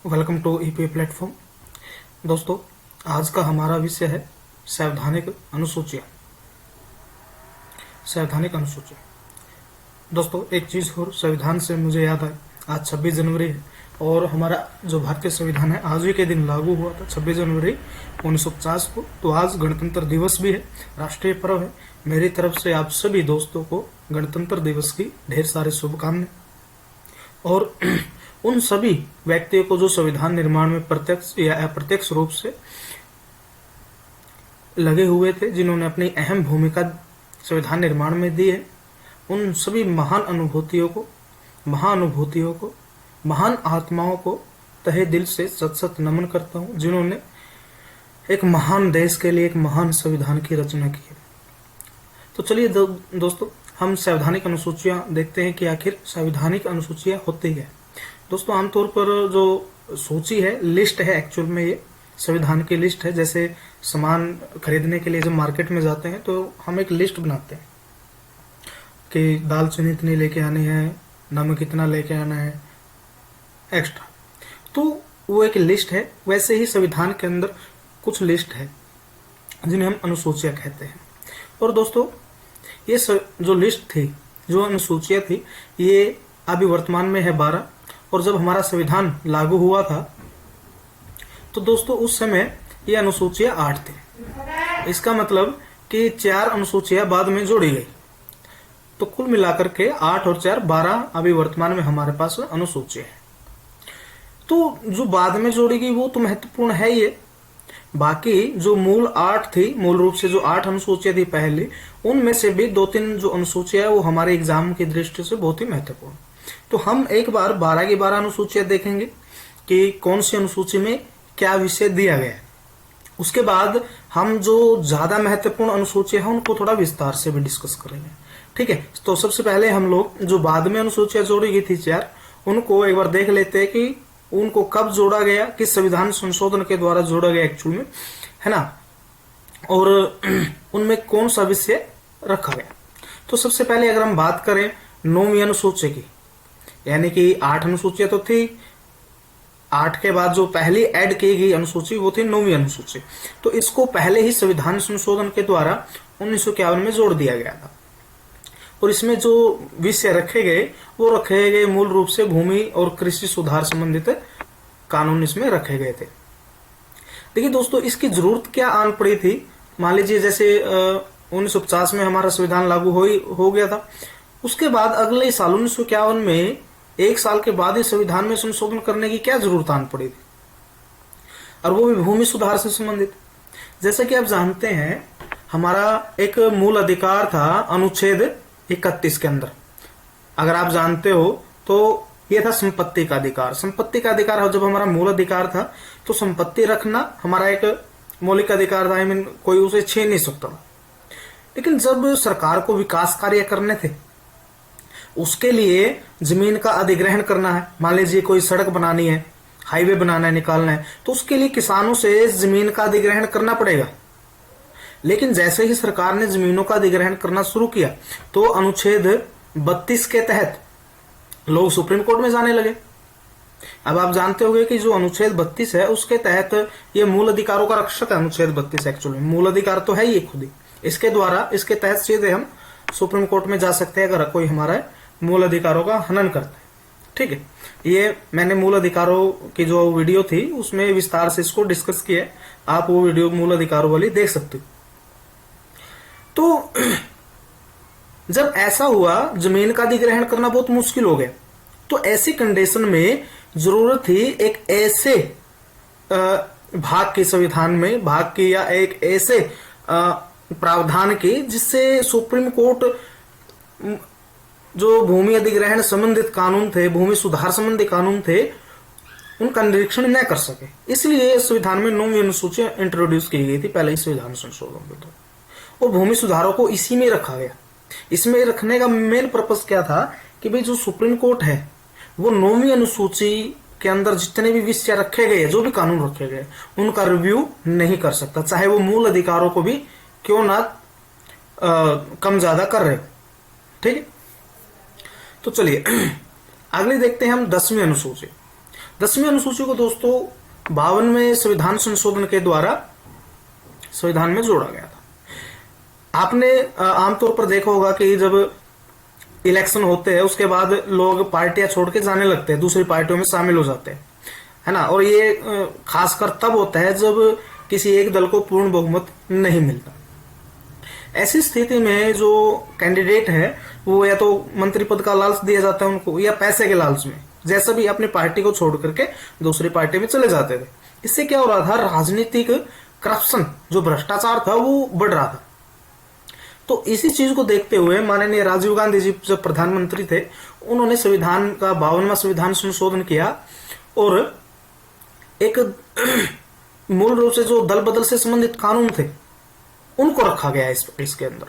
Welcome to EP platform. दोस्तों, आज का हमारा विषय है संवैधानिक अनुसूचियां। संवैधानिक अनुसूचियां दोस्तों, एक चीज और संविधान से मुझे याद है, आज 26 जनवरी है और हमारा जो भारतीय संविधान है आज ही के दिन लागू हुआ था, 26 जनवरी 1950 को। तो आज गणतंत्र दिवस भी है, राष्ट्रीय पर्व है। मेरी तरफ से आप सभी दोस्तों को गणतंत्र दिवस की ढेर सारी शुभकामनाएं। और उन सभी व्यक्तियों को जो संविधान निर्माण में प्रत्यक्ष या अप्रत्यक्ष रूप से लगे हुए थे, जिन्होंने अपनी अहम भूमिका संविधान निर्माण में दी है, उन सभी महान महानुभूतियों को, महान आत्माओं को तहे दिल से सत सत नमन करता हूं, जिन्होंने एक महान देश के लिए एक महान संविधान की रचना की है। तो चलिए दोस्तों, हम संवैधानिक अनुसूचियां देखते हैं कि आखिर संवैधानिक अनुसूचियां होती है। दोस्तों, आमतौर पर जो सूची है, लिस्ट है, एक्चुअल में ये संविधान की लिस्ट है। जैसे सामान खरीदने के लिए जब मार्केट में जाते हैं तो हम एक लिस्ट बनाते हैं कि दाल चीनी इतनी लेके आनी है, नमक कितना लेके आना है एक्स्ट्रा। तो वो एक लिस्ट है। वैसे ही संविधान के अंदर कुछ लिस्ट है जिन्हें हम अनुसूचियां कहते हैं। और दोस्तों, ये जो लिस्ट थी, जो अनुसूचियां थी, ये अभी वर्तमान में है 12। और जब हमारा संविधान लागू हुआ था तो दोस्तों उस समय ये अनुसूचियां 8 थी। इसका मतलब कि 4 अनुसूचियां बाद में जोड़ी गई। तो कुल मिलाकर के 8 और 4 12 अभी वर्तमान में हमारे पास अनुसूचियां हैं। तो जो बाद में जोड़ी गई वो तो महत्वपूर्ण है ये। बाकी जो मूल 8 थी, मूल रूप से जो 8 अनुसूचियां थी पहले, उनमें से भी 2-3 जो अनुसूचियां वो हमारे एग्जाम की दृष्टि से बहुत ही महत्वपूर्ण। तो हम एक बार 12 की 12 अनुसूचियां देखेंगे कि कौन सी अनुसूची में क्या विषय दिया गया है। उसके बाद हम जो ज्यादा महत्वपूर्ण अनुसूचियां हैं उनको थोड़ा विस्तार से भी डिस्कस करेंगे, ठीक है। तो सबसे पहले हम लोग जो बाद में अनुसूचियां जोड़ी गई थी 4, उनको एक बार देख लेते हैं कि उनको कब जोड़ा गया, किस संविधान संशोधन के द्वारा जोड़ा गया एक्चुअल में, है ना, और उनमें कौन सा विषय रखा गया। तो सबसे पहले अगर हम बात करें 9वीं अनुसूची की, यानी कि 8 अनुसूचियां तो थी, 8 के बाद जो पहली ऐड की गई अनुसूची वो थी 9वीं अनुसूची। तो इसको पहले ही संविधान संशोधन के द्वारा 1951 में जोड़ दिया गया था। और इसमें जो विषय रखे गए वो रखे गए मूल रूप से भूमि और कृषि सुधार संबंधित कानून इसमें रखे गए थे। देखिए दोस्तों, इसकी जरूरत क्या आन पड़ी थी। मान लीजिए जैसे 1950 में हमारा संविधान लागू हो गया था, उसके बाद अगले साल 1951 में 1 साल के बाद इस संविधान में संशोधन करने की क्या जरूरत आन पड़ी थी, और वो भी भूमि सुधार से संबंधित। जैसे कि आप जानते हैं, हमारा एक मूल अधिकार था अनुच्छेद 31 के अंदर, अगर आप जानते हो तो ये था संपत्ति का अधिकार। संपत्ति का अधिकार जब हमारा मूल अधिकार था तो संपत्ति रखना हमारा एक मौलिक अधिकार था, कोई उसे छीन नहीं सकता। लेकिन जब सरकार को विकास कार्य करने थे, उसके लिए जमीन का अधिग्रहण करना है, मान लीजिए कोई सड़क बनानी है, हाईवे बनाना है, निकालना है, तो उसके लिए किसानों से जमीन का अधिग्रहण करना पड़ेगा। लेकिन जैसे ही सरकार ने जमीनों का अधिग्रहण करना शुरू किया तो अनुच्छेद 32 के तहत लोग सुप्रीम कोर्ट में जाने लगे। अब आप जानते होंगे कि जो अनुच्छेद 32 है उसके तहत ये मूल अधिकारों का रक्षक है। अनुच्छेद 32 एक्चुअली मूल अधिकार तो है ये खुद ही, इसके द्वारा, इसके तहत सीधे हम सुप्रीम कोर्ट में जा सकते हैं अगर कोई हमारा मूल अधिकारों का हनन करता है, ठीक है। ये मैंने मूल अधिकारों की जो वीडियो थी उसमें विस्तार से इसको डिस्कस किया है, आप वो वीडियो मूल अधिकारों वाली देख सकते हो। तो जब ऐसा हुआ, जमीन का अधिग्रहण करना बहुत मुश्किल हो गया, तो ऐसी कंडीशन में जरूरत थी एक ऐसे भाग की, संविधान में भाग की या एक ऐसे प्रावधान की जिससे सुप्रीम कोर्ट जो भूमि अधिग्रहण संबंधित कानून थे, भूमि सुधार संबंधी कानून थे, उनका निरीक्षण न कर सके। इसलिए संविधान में 9वीं अनुसूची इंट्रोड्यूस की गई थी पहले ही संविधान संशोधन के द्वारा, और भूमि सुधारों को इसी में रखा गया। इसमें रखने का मेन पर्पस क्या था कि भाई जो सुप्रीम कोर्ट है वो 9वीं अनुसूची के अंदर जितने भी विषय रखे गए, जो भी कानून रखे गए, उनका रिव्यू नहीं कर सकता, चाहे वो मूल अधिकारों को भी क्यों ना कम ज्यादा कर रहे, ठीक है। तो चलिए अगले देखते हैं हम 10वीं अनुसूची। 10वीं अनुसूची को दोस्तों 52वें संविधान संशोधन के द्वारा संविधान में जोड़ा गया था। आपने आमतौर पर देखा होगा कि जब इलेक्शन होते हैं उसके बाद लोग पार्टियां छोड़ के जाने लगते हैं, दूसरी पार्टियों में शामिल हो जाते हैं, है ना। और ये खासकर तब होता है जब किसी एक दल को पूर्ण बहुमत नहीं मिलता। ऐसी स्थिति में जो कैंडिडेट है वो या तो मंत्री पद का लालच दिया जाता है उनको, या पैसे के लालच में जैसा भी अपनी पार्टी को छोड़ करके दूसरी पार्टी में चले जाते थे। इससे क्या हो रहा था, राजनीतिक करप्शन, जो भ्रष्टाचार था वो बढ़ रहा था। तो इसी चीज को देखते हुए माननीय राजीव गांधी जी जब प्रधानमंत्री थे, उन्होंने संविधान का 52वां संविधान संशोधन किया और एक मूल रूप से जो दल बदल से संबंधित कानून थे उनको रखा गया इसके अंदर।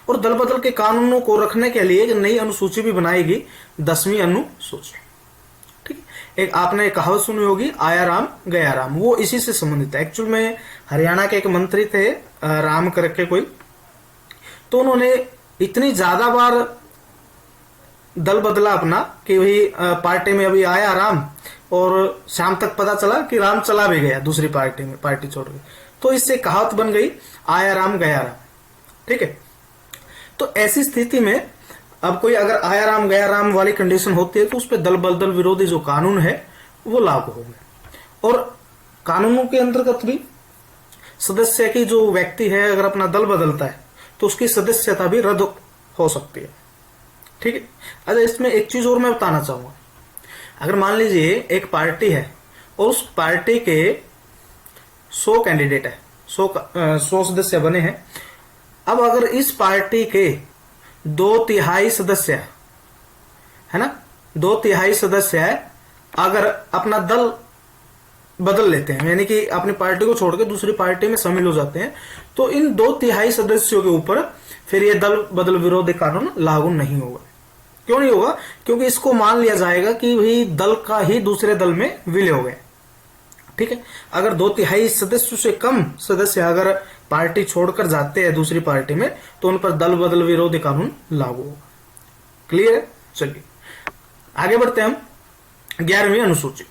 और दल बदल के कानूनों को रखने के लिए एक नई अनुसूची भी बनाएगी, 10वीं अनुसूची। ठीक है, एक आपने कहावत सुनी होगी, आया राम गया राम, वो इसी से संबंधित है। एक्चुअल में हरियाणा के एक मंत्री थे राम करके कोई, तो उन्होंने इतनी ज्यादा बार दल बदला अपना कि भाई पार्टी में अभी आया राम और शाम तक पता चला कि राम चला भी गया दूसरी पार्टी में, पार्टी छोड़ गई। तो इससे कहावत बन गई, आया राम गया राम। ठीक है, तो ऐसी स्थिति में अब कोई अगर आया राम गया राम वाली कंडीशन होती है तो उस पर दल बदल विरोधी जो कानून है वो लागू होंगे। और कानूनों के अंतर्गत भी सदस्य की जो व्यक्ति है अगर अपना दल बदलता है तो उसकी सदस्यता भी रद्द हो सकती है। ठीक है, अच्छा इसमें एक चीज और मैं बताना चाहूंगा। अगर मान लीजिए एक पार्टी है और उस पार्टी के 100 कैंडिडेट है, 100 सदस्य बने हैं। अब अगर इस पार्टी के 2/3 सदस्य है ना, 2/3 सदस्य है अगर अपना दल बदल लेते हैं, यानी कि अपनी पार्टी को छोड़ के दूसरी पार्टी में शामिल हो जाते हैं, तो इन 2/3 सदस्यों के ऊपर फिर ये दल बदल विरोधी कानून लागू नहीं होगा। क्यों नहीं होगा? क्योंकि इसको मान लिया जाएगा कि भाई दल का ही दूसरे दल में विलय हो गए। ठीक है, अगर 2/3 सदस्यों से कम सदस्य अगर पार्टी छोड़कर जाते हैं दूसरी पार्टी में तो उन पर दल बदल विरोधी कानून लागू होगा। क्लियर है? चलिए आगे बढ़ते हैं हम 11वीं अनुसूची।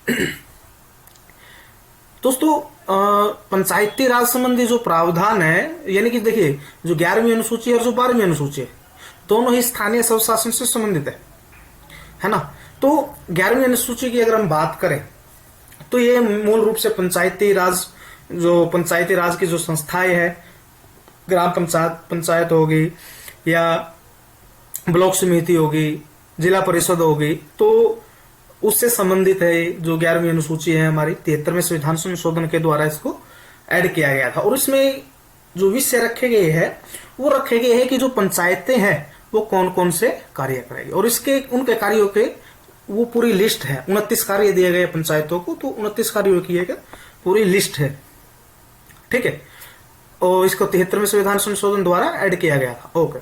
दोस्तों पंचायती राज संबंधी जो प्रावधान है, यानी कि देखिए जो 11वीं अनुसूची और जो 12वीं अनुसूची है दोनों ही स्थानीय स्वशासन से संबंधित है ना। तो 11वीं अनुसूची की अगर हम बात करें तो ये मूल रूप से पंचायती राज की जो संस्थाएं है, ग्राम पंचायत होगी या ब्लॉक समिति होगी, जिला परिषद होगी, तो उससे संबंधित है जो 11वीं अनुसूची है हमारी 73वें संविधान संशोधन के द्वारा इसको ऐड किया गया था। और इसमें जो विषय रखे गए हैं वो रखे गए हैं कि जो पंचायतें हैं वो कौन कौन से कार्य करेगी, और इसके उनके कार्यों के वो पूरी लिस्ट है। 29 कार्य दिए गए पंचायतों को, तो 29 कार्यों की एक पूरी लिस्ट है। ठीक है, और इसको 73वें संविधान संशोधन द्वारा ऐड किया गया था। ओके,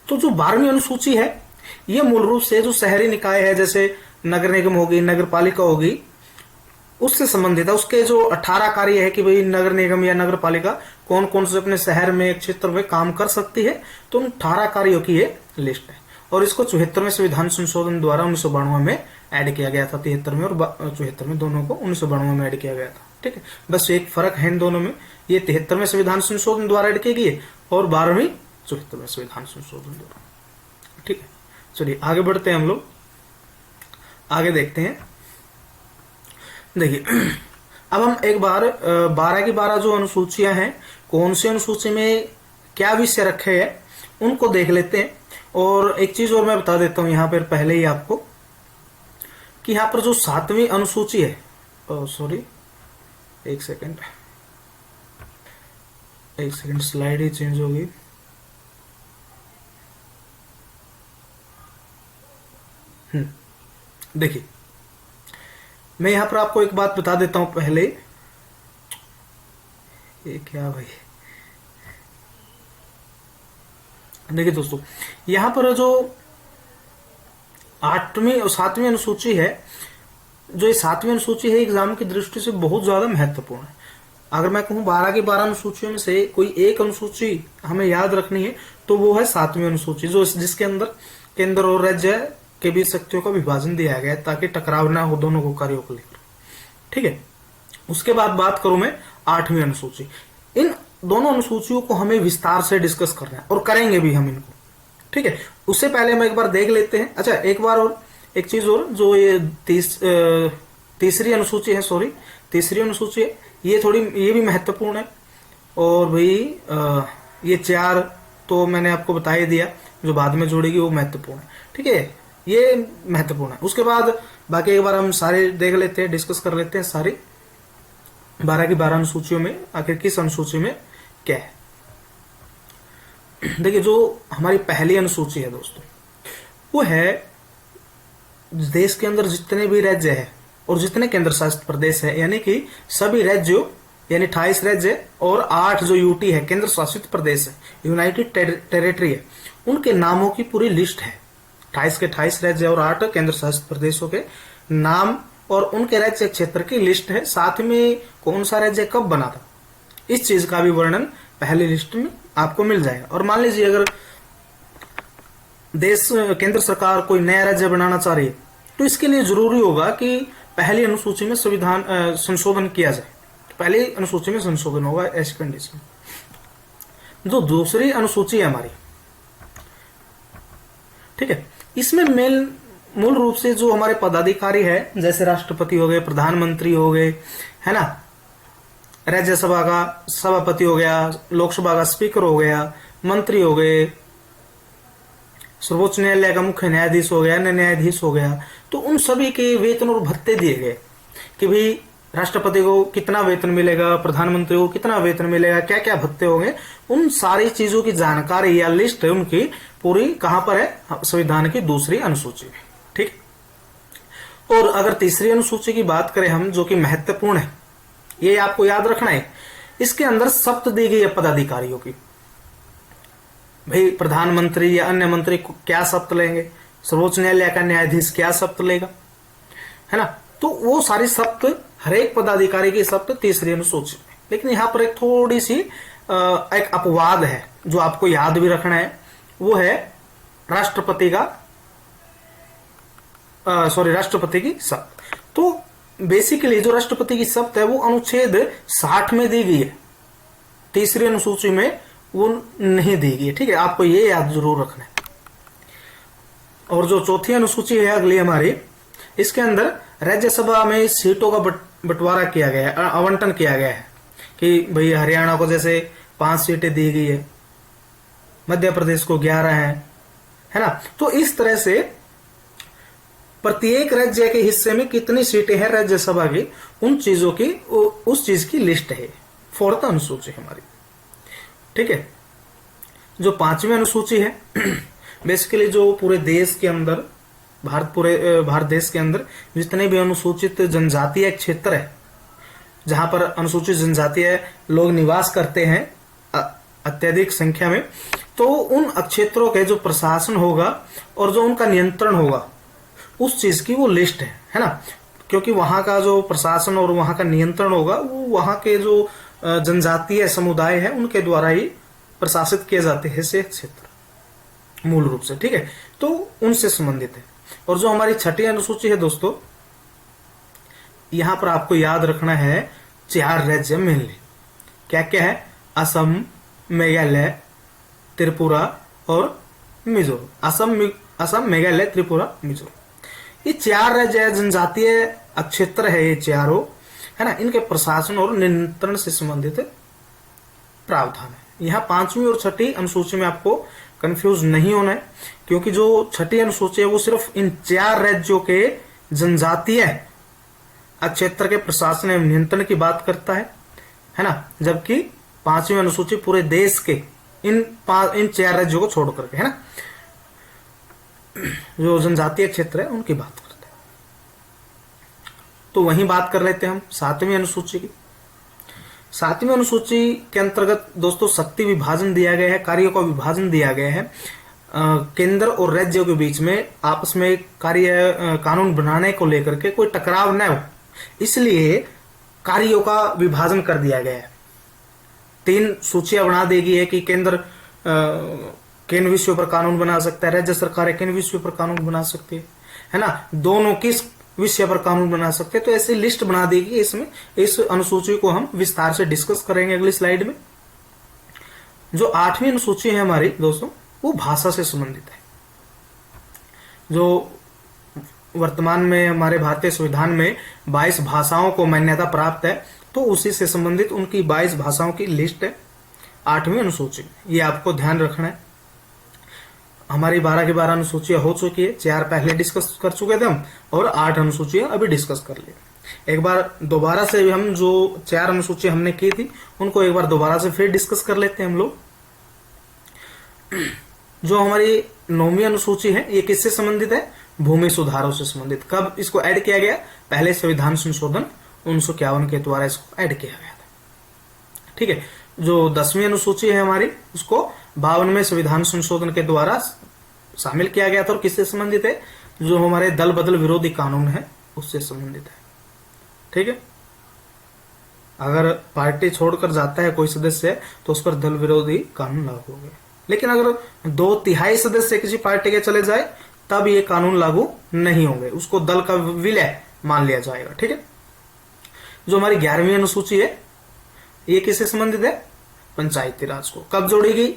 तो जो 12वीं अनुसूची है ये मूल रूप से जो शहरी निकाय है, जैसे नगर निगम होगी, नगर पालिका होगी, उससे संबंधित है। उसके जो 18 कार्य है कि भाई नगर निगम या नगर पालिका कौन कौन से अपने शहर में क्षेत्र में काम कर सकती है, तो उन 18 कार्यों की ये लिस्ट है। और इसको 74वें संविधान संशोधन द्वारा 1992 में ऐड किया गया था। 73 में और 74 में दोनों को 1992 में ऐड किया गया था। ठीक है, बस एक फर्क है इन दोनों में, ये 73वें संविधान संशोधन द्वारा ऐड की गई है और 12वीं 74वें संविधान संशोधन द्वारा। ठीक है, चलिए आगे बढ़ते हैं हम लोग, आगे देखते हैं। देखिए अब हम एक बार 12 की 12 जो अनुसूचियां हैं, कौन सी अनुसूची में क्या विषय रखे हैं उनको देख लेते हैं। और एक चीज और मैं बता देता हूं यहाँ पर पहले ही आपको कि यहाँ पर जो 7वीं अनुसूची है, सॉरी एक सेकंड स्लाइड ही चेंज हो गई। देखिए मैं यहां पर आपको एक बात बता देता हूं पहले। ये क्या भाई, देखिए दोस्तों यहां पर जो 8वीं और 7वीं अनुसूची है, जो ये 7वीं अनुसूची है एग्जाम की दृष्टि से बहुत ज्यादा महत्वपूर्ण है। अगर मैं कहूं 12 की 12 अनुसूचियों में से कोई एक अनुसूची हमें याद रखनी है तो वो है 7वीं अनुसूची, जो जिसके अंदर केंद्र और राज्य के बीच शक्तियों का विभाजन दिया गया है ताकि टकराव ना हो दोनों को कार्यों को लेकर। ठीक है। उसके बाद बात करूं मैं 8वीं अनुसूची। इन दोनों अनुसूचियों को हमें विस्तार से डिस्कस करना है और करेंगे भी हम इनको, ठीक है। उससे पहले हम एक बार देख लेते हैं। अच्छा, एक बार और एक चीज और, जो ये तीसरी अनुसूची है, सॉरी तीसरी अनुसूची है, ये भी महत्वपूर्ण है। और भाई ये 4 तो मैंने आपको बता ही दिया, जो बाद में जोड़ेगी वो महत्वपूर्ण है, ठीक है, ये महत्वपूर्ण है। उसके बाद बाकी एक बार हम सारे देख लेते हैं, डिस्कस कर लेते हैं सारी 12 की 12 अनुसूचियों में आखिर किस अनुसूची में क्या है। देखिए, जो हमारी पहली अनुसूची है दोस्तों, वो है देश के अंदर जितने भी राज्य है और जितने केंद्र शासित प्रदेश है, यानी कि सभी राज्यों, यानी 28 राज्य और 8 जो यूटी है, केंद्र शासित प्रदेश है, यूनाइटेड टेरिटरी है, उनके नामों की पूरी लिस्ट है। 28 के 28 राज्य और 8 केंद्र शासित प्रदेशों के नाम और उनके राज्य क्षेत्र की लिस्ट है। साथ में कौन सा राज्य कब बना था, इस चीज का भी वर्णन पहली लिस्ट में आपको मिल जाएगा। और मान लीजिए अगर केंद्र सरकार कोई नया राज्य बनाना चाह रही है, तो इसके लिए जरूरी होगा कि पहली अनुसूची में संविधान संशोधन किया जाए। पहली अनुसूची में संशोधन होगा, ऐसी कंडीशन। जो दूसरी अनुसूची है हमारी, ठीक है, इसमें मूल रूप से जो हमारे पदाधिकारी है, जैसे राष्ट्रपति हो गए, प्रधानमंत्री हो गए, है ना, राज्यसभा का सभापति हो गया, लोकसभा का स्पीकर हो गया, मंत्री हो गए, सर्वोच्च न्यायालय का मुख्य न्यायाधीश हो गया, न्यायाधीश हो गया, तो उन सभी के वेतन और भत्ते दिए गए कि भाई राष्ट्रपति को कितना वेतन मिलेगा, प्रधानमंत्री को कितना वेतन मिलेगा, क्या क्या भत्ते होंगे, उन सारी चीजों की जानकारी या लिस्ट है उनकी पूरी कहां पर है, संविधान की दूसरी अनुसूची में, ठीक। और अगर तीसरी अनुसूची की बात करें हम, जो कि महत्वपूर्ण है, ये आपको याद रखना है, इसके अंदर शपथ दी गई है पदाधिकारियों की। भाई प्रधानमंत्री या अन्य मंत्री क्या शपथ लेंगे, सर्वोच्च न्यायालय का न्यायाधीश क्या शपथ लेगा, है ना, तो वो सारी शपथ, हर एक पदाधिकारी की शपथ तीसरी अनुसूची में। लेकिन यहाँ पर एक थोड़ी सी एक अपवाद है जो आपको याद भी रखना है, वो है राष्ट्रपति की शपथ। तो बेसिकली जो राष्ट्रपति की शपथ है वो अनुच्छेद 60 में दी गई है, तीसरी अनुसूची में वो नहीं दी गई है, ठीक है, आपको ये याद जरूर रखना है। और जो चौथी अनुसूची है अगली हमारी, इसके अंदर राज्यसभा में सीटों का बंटवारा किया गया है, आवंटन किया गया है कि भाई हरियाणा को जैसे 5 सीटें दी गई है, मध्य प्रदेश को 11 है ना, तो इस तरह से प्रत्येक राज्य के हिस्से में कितनी सीटें हैं राज्यसभा की, उन चीजों की, उस चीज की लिस्ट है फोर्थ अनुसूची हमारी, ठीक है। जो 5वीं अनुसूची है, बेसिकली जो पूरे देश के अंदर, भारत देश के अंदर जितने भी अनुसूचित जनजातीय क्षेत्र है, जहां पर अनुसूचित जनजातीय लोग निवास करते हैं अत्यधिक संख्या में, तो उन क्षेत्रों के जो प्रशासन होगा और जो उनका नियंत्रण होगा, उस चीज की वो लिस्ट है ना, क्योंकि वहां का जो प्रशासन और वहां का नियंत्रण होगा वो वहां के जो जनजातीय समुदाय है उनके द्वारा ही प्रशासित किए जाते हैं से क्षेत्र मूल रूप से, ठीक है, तो उनसे संबंधित है। और जो हमारी 6ठी अनुसूची है दोस्तों, यहां पर आपको याद रखना है 4 राज्य मेनली, क्या क्या है, असम, मेघालय, त्रिपुरा और मिजोरम। असम, मेघालय, त्रिपुरा, मिजोरम, ये 4 राज्य जनजातीय क्षेत्र है, ये चारों, है ना, इनके प्रशासन और नियंत्रण से संबंधित प्रावधान है। यहाँ 5वीं और 6ठी अनुसूची में आपको कंफ्यूज नहीं होना है, क्योंकि जो 6ठी अनुसूची है वो सिर्फ इन 4 राज्यों के जनजातीय क्षेत्र के प्रशासन एवं नियंत्रण की बात करता है ना, जबकि 5वीं अनुसूची पूरे देश के इन 4 राज्यों को छोड़ करके, है ना, जो जनजातीय क्षेत्र है उनकी बात करते हैं। तो वहीं बात कर लेते हैं हम 7वीं अनुसूची की। 7वीं अनुसूची के अंतर्गत दोस्तों शक्ति विभाजन दिया गया है, कार्यों का विभाजन दिया गया है, केंद्र और राज्यों के बीच में आपस में कार्य कानून बनाने को लेकर के कोई टकराव न हो, इसलिए कार्यों का विभाजन कर दिया गया है। 3 सूचियां बना दी गई है कि केंद्र किन विषयों पर कानून बना सकता है, राज्य सरकार किन विषयों पर कानून बना सकती है ना, दोनों किस विषय पर कानून बना सकते हैं। तो ऐसी लिस्ट बना देगी इसमें। इस अनुसूची को हम विस्तार से डिस्कस करेंगे अगली स्लाइड में। जो 8वीं अनुसूची है हमारी दोस्तों, वो भाषा से संबंधित है। जो वर्तमान में हमारे भारतीय संविधान में 22 भाषाओं को मान्यता प्राप्त है, तो उसी से संबंधित उनकी 22 भाषाओं की लिस्ट है 8वीं अनुसूची। ये आपको ध्यान रखना है। हमारी 12 की 12 अनुसूचियां हो चुकी है, 4 पहले डिस्कस कर चुके थे हम, और 8 अनुसूचियां अभी डिस्कस कर लिए। एक बार दोबारा से हम जो 4 अनुसूचियां हमने की थी उनको एक बार दोबारा से फिर डिस्कस कर लेते हैं हम लोग। जो हमारी 9वीं अनुसूची है, ये किससे संबंधित है? भूमि सुधारों से संबंधित। कब इसको ऐड किया गया? पहले संविधान संशोधन 1951 के द्वारा इसको ऐड किया गया था। ठीक है। जो 10वीं अनुसूची है हमारी, उसको 52वें संविधान संशोधन के द्वारा शामिल किया गया था। और किससे संबंधित है? जो हमारे दल बदल विरोधी कानून है उससे संबंधित है। ठीक है। अगर पार्टी छोड़कर जाता है कोई सदस्य तो उस पर दल विरोधी कानून लागू हो गया। लेकिन अगर 2/3 सदस्य किसी पार्टी के चले जाए तब ये कानून लागू नहीं होंगे, उसको दल का विलय मान लिया जाएगा। ठीक है। जो हमारी 11वीं अनुसूची है, ये किससे संबंधित है? पंचायती राज को। कब जोड़ी गई?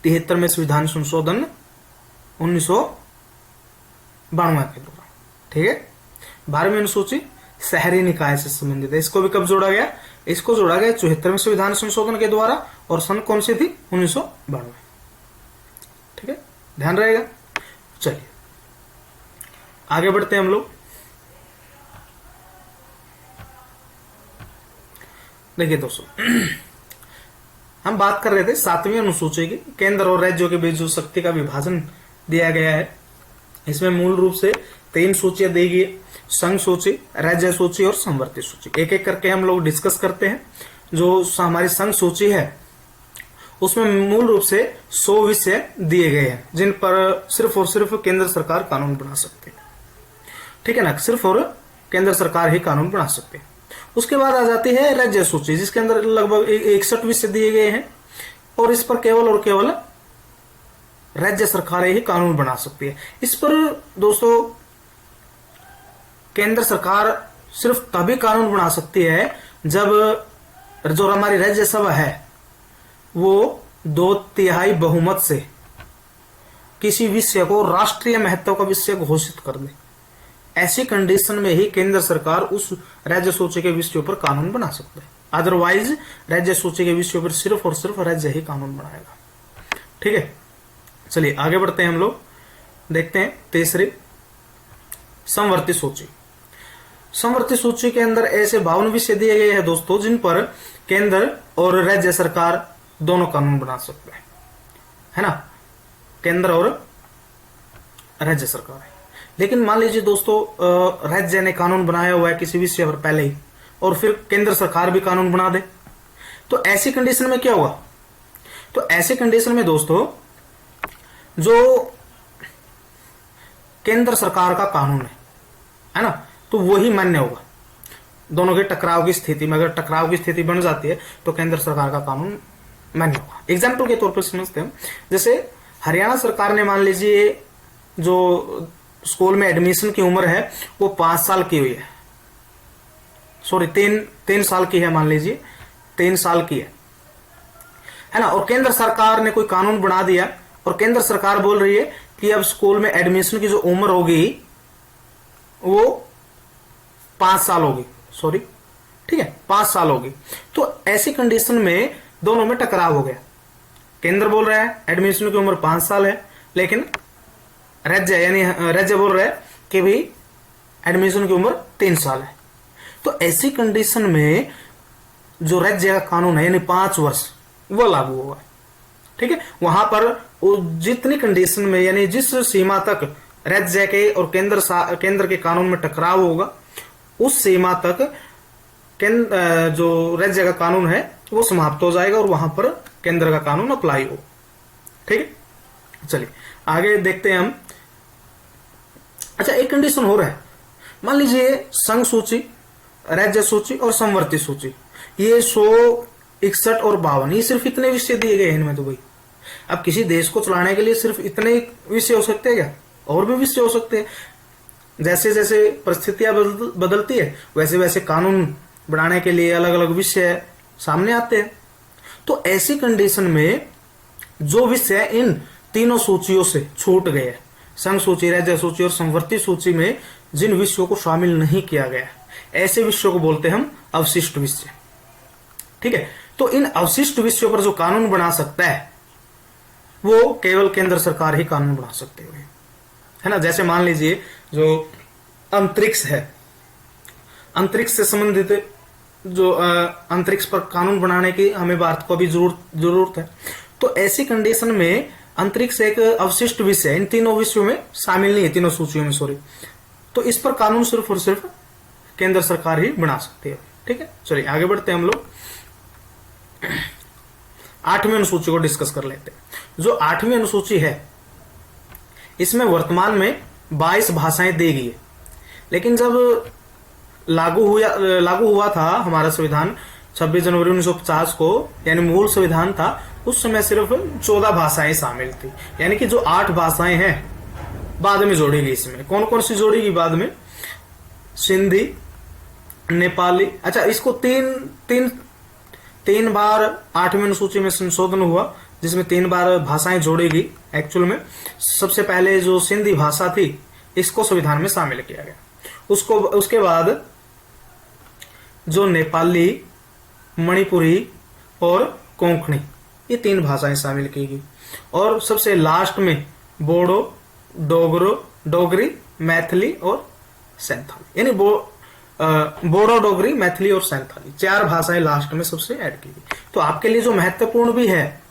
73वें संविधान संशोधन 1992 के द्वारा। ठीक है। 12वीं अनुसूची शहरी निकाय से संबंधित है। इसको भी कब जोड़ा गया? इसको जोड़ा गया 74वें संविधान संशोधन के द्वारा। और सन कौन सी थी? 1992। ठीक है, ध्यान रहेगा। चलिए आगे बढ़ते हैं हम लोग। देखिए दोस्तों, हम बात कर रहे थे 7वीं अनुसूची की। केंद्र और राज्यों के बीच जो शक्ति का विभाजन दिया गया है, इसमें मूल रूप से 3 सूचियां दी गई: संघ सूची, राज्य सूची और समवर्ती सूची। एक एक करके हम लोग डिस्कस करते हैं। जो हमारी संघ सूची है उसमें मूल रूप से 100 विषय दिए गए हैं जिन पर सिर्फ और सिर्फ केंद्र सरकार कानून बना सकते हैं। ठीक है ना, सिर्फ और केंद्र सरकार ही कानून बना सकते हैं। उसके बाद आ जाती है राज्य सूची, जिसके अंदर लगभग 61 विषय दिए गए हैं और इस पर केवल और केवल राज्य सरकारें ही कानून बना सकती है। इस पर दोस्तों केंद्र सरकार सिर्फ तभी कानून बना सकती है जब जो हमारी राज्यसभा है वो 2/3 बहुमत से किसी विषय को राष्ट्रीय महत्व का विषय घोषित कर दे। ऐसी कंडीशन में ही केंद्र सरकार उस राज्य सूची के विषयों पर कानून बना सकता है। अदरवाइज राज्य सूची के विषयों पर सिर्फ और सिर्फ राज्य ही कानून बनाएगा। ठीक है, चलिए आगे बढ़ते हैं हम लोग। देखते हैं तीसरी, समवर्ती सूची। समवर्ती सूची के अंदर ऐसे 52 विषय दिए गए हैं दोस्तों जिन पर केंद्र और राज्य सरकार दोनों कानून बना सकते हैं, है ना, केंद्र और राज्य सरकार है। लेकिन मान लीजिए दोस्तों राज्य ने कानून बनाया हुआ है किसी विषय पर पहले ही और फिर केंद्र सरकार भी कानून बना दे, तो ऐसी कंडीशन में क्या होगा? तो ऐसी कंडीशन में दोस्तों जो केंद्र सरकार का कानून है ना, तो वही मान्य होगा। दोनों के टकराव की स्थिति में, अगर टकराव की स्थिति बन जाती है तो केंद्र सरकार का कानून मान्य होगा। एग्जाम्पल के तौर पर समझते हैं, जैसे हरियाणा सरकार ने मान लीजिए जो स्कूल में एडमिशन की उम्र है वो 5 साल की हुई है, सॉरी 3 साल की है, मान लीजिए 3 साल की है ना, और केंद्र सरकार ने कोई कानून बना दिया और केंद्र सरकार बोल रही है कि अब स्कूल में एडमिशन की जो उम्र होगी वो 5 साल होगी, सॉरी ठीक है 5 साल होगी। तो ऐसी कंडीशन में दोनों में टकराव हो गया। केंद्र बोल रहा है एडमिशन की उम्र 5 साल है, लेकिन राज्य यानी राज्य बोल रहा है कि भाई एडमिशन की उम्र 3 साल है। तो ऐसी कंडीशन में जो राज्य का कानून है यानी 5 वर्ष वो लागू होगा। ठीक है, वहां पर जितनी कंडीशन में यानी जिस सीमा तक राज्य के और केंद्र के कानून में टकराव होगा उस सीमा तक जो राज्य का कानून है वो समाप्त हो जाएगा और वहां पर केंद्र का कानून अप्लाई हो। ठीक है, चलिए आगे देखते हैं हम। अच्छा, एक कंडीशन हो रहा है, मान लीजिए संघ सूची, राज्य सूची और समवर्ती सूची, ये 100, 61 और 52, ये सिर्फ इतने विषय दिए गए हैं इनमें। तो भाई अब किसी देश को चलाने के लिए सिर्फ इतने विषय हो सकते हैं क्या? और भी विषय हो सकते हैं। जैसे जैसे परिस्थितियां बदलती है वैसे वैसे कानून बनाने के लिए अलग अलग विषय सामने आते हैं। तो ऐसी कंडीशन में जो विषय इन तीनों सूचियों से छूट गए, संघ सूची, राज्य सूची और संवर्ती सूची में जिन विषयों को शामिल नहीं किया गया, ऐसे विषयों को बोलते हैं हम अवशिष्ट विषय। ठीक है, तो इन अवशिष्ट विषयों पर जो कानून बना सकता है वो केवल केंद्र सरकार ही कानून बना सकते हैं, है ना। जैसे मान लीजिए जो अंतरिक्ष है, अंतरिक्ष से संबंधित जो अंतरिक्ष पर कानून बनाने की हमें भारत को भी जरूरत है। तो ऐसी कंडीशन में अंतरिक्ष एक अवशिष्ट विषय, इन तीनों विषयों में शामिल नहीं है, तीनों सूचियों में, सॉरी। तो इस पर कानून सिर्फ और सिर्फ केंद्र सरकार ही बना सकती है। ठीक है, चलिए आगे बढ़ते हैं हम लोग 8वीं अनुसूची को डिस्कस कर लेते हैं। जो 8वीं अनुसूची है इसमें वर्तमान में 22 भाषाएं दी गई है, लेकिन जब लागू हुआ था हमारा संविधान 26 जनवरी 1950 को, यानी मूल संविधान था, उस समय सिर्फ 14 भाषाएं शामिल थी। यानी कि जो 8 भाषाएं हैं बाद में जोड़ी गई। इसमें कौन कौन सी जोड़ी गई बाद में? सिंधी, नेपाली। अच्छा, इसको तीन बार 8वीं अनुसूची में संशोधन हुआ, जिसमें 3 बार भाषाएं जोड़ी गई। एक्चुअल में सबसे पहले जो सिंधी भाषा थी इसको संविधान में शामिल किया गया, उसके बाद जो नेपाली, मणिपुरी और कोंकणी, ये 3 भाषाएं शामिल की गई। और सबसे लास्ट में बोडो, डोगरी, मैथिली और सैंथाली, यानी बोडो, डोगरी, मैथिली और सैंथाली 4 भाषाएं लास्ट में सबसे ऐड की गई। तो आपके लिए जो महत्वपूर्ण भी है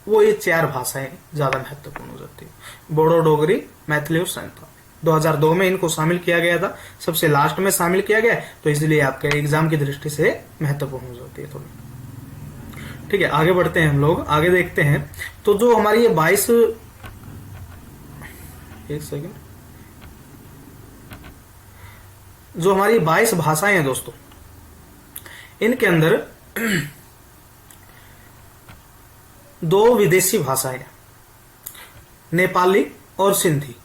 वो ये 4 भाषाएं ज्यादा महत्वपूर्ण हो जाती है, बोडो, डोगरी, मैथिली और सैंथाली। 2002 में इनको शामिल किया गया था, सबसे लास्ट में शामिल किया गया, तो इसलिए आपके एग्जाम की दृष्टि से महत्वपूर्ण हो जाती है थोड़ी। ठीक है, आगे बढ़ते हैं हम लोग, आगे देखते हैं। तो जो हमारी ये 22, एक सेकेंड, जो हमारी 22 भाषाएं हैं दोस्तों, इनके अंदर 2 विदेशी भाषाएं हैं, नेपाली और सिंधी।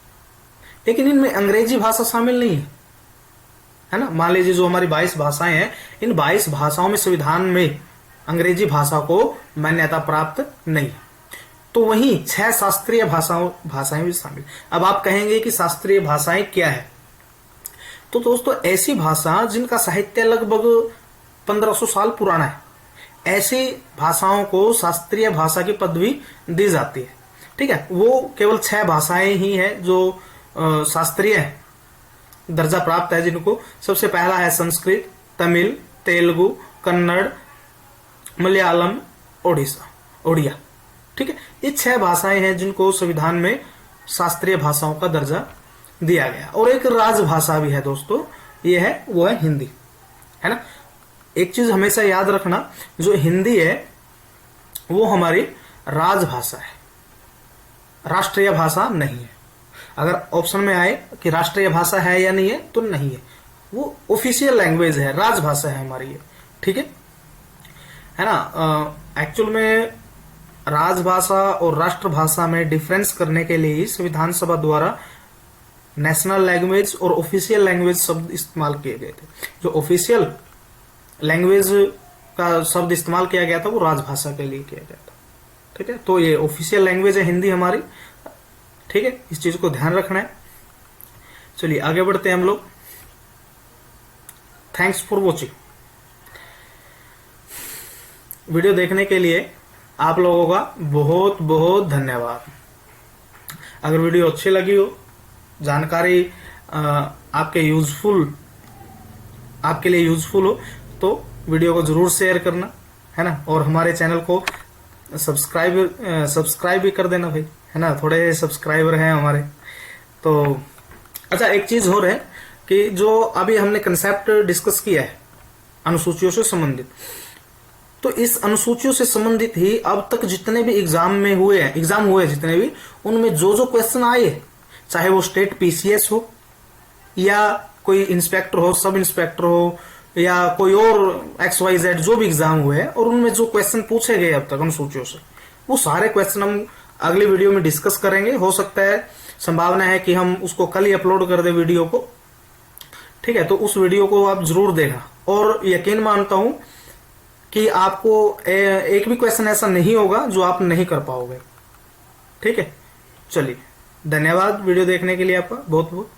लेकिन इनमें अंग्रेजी भाषा शामिल नहीं है ना। मान लीजिए जो हमारी 22 भाषाएं हैं, इन 22 भाषाओं में संविधान में अंग्रेजी भाषा को मान्यता प्राप्त नहीं है। तो वहीं 6 शास्त्रीय भाषाएं भी शामिल। अब आप कहेंगे कि शास्त्रीय भाषाएं क्या है? तो दोस्तों ऐसी भाषा जिनका साहित्य लगभग 1500 साल पुराना है, ऐसी भाषाओं को शास्त्रीय भाषा की पदवी दी जाती है। ठीक है, वो केवल 6 भाषाएं ही है जो शास्त्रीय दर्जा प्राप्त है, जिनको सबसे पहला है संस्कृत, तमिल, तेलुगु, कन्नड़, मलयालम, ओडिया। ठीक है, ये 6 भाषाएं हैं जिनको संविधान में शास्त्रीय भाषाओं का दर्जा दिया गया। और एक राजभाषा भी है दोस्तों, ये है, वो है हिंदी, है ना। एक चीज हमेशा याद रखना, जो हिंदी है वो हमारी राजभाषा है, राष्ट्रीय भाषा नहीं है। अगर ऑप्शन में आए कि राष्ट्रीय भाषा है या नहीं है, तो नहीं है, वो ऑफिशियल लैंग्वेज है, राजभाषा है हमारी ये। ठीक है ना। एक्चुअल में राजभाषा और राष्ट्रभाषा में डिफरेंस करने के लिए ही संविधान सभा द्वारा नेशनल लैंग्वेज और ऑफिशियल लैंग्वेज शब्द इस्तेमाल किए गए थे। जो ऑफिशियल लैंग्वेज का शब्द इस्तेमाल किया गया था वो राजभाषा के लिए किया गया था। ठीक है, तो ये ऑफिशियल लैंग्वेज है हिंदी हमारी। ठीक है, इस चीज को ध्यान रखना है। चलिए आगे बढ़ते हैं हम लोग। Thanks for watching. वीडियो देखने के लिए आप लोगों का बहुत बहुत धन्यवाद। अगर वीडियो अच्छी लगी हो, जानकारी आपके लिए यूजफुल हो, तो वीडियो को जरूर शेयर करना, है ना। और हमारे चैनल को सब्सक्राइब भी कर देना भाई, है ना। थोड़े सब्सक्राइबर हैं हमारे तो। अच्छा, एक चीज और है कि जो अभी हमने कंसेप्ट डिस्कस किया है अनुसूचियों से संबंधित, तो इस अनुसूचियों से संबंधित ही अब तक जितने भी एग्जाम हुए जितने भी, उनमें जो क्वेश्चन आए, चाहे वो स्टेट पीसीएस हो या कोई इंस्पेक्टर हो, सब इंस्पेक्टर हो, या कोई और XYZ जो भी एग्जाम हुए हैं, और उनमें जो क्वेश्चन पूछे गए अब तक अनुसूचियों से, वो सारे क्वेश्चन हम अगली वीडियो में डिस्कस करेंगे। हो सकता है, संभावना है कि हम उसको कल ही अपलोड कर दे वीडियो को, ठीक है, तो उस वीडियो को आप जरूर देखना, और यकीन मानता हूं कि आपको एक भी क्वेश्चन ऐसा नहीं होगा जो आप नहीं कर पाओगे। ठीक है, चलिए, धन्यवाद वीडियो देखने के लिए आपका बहुत बहुत।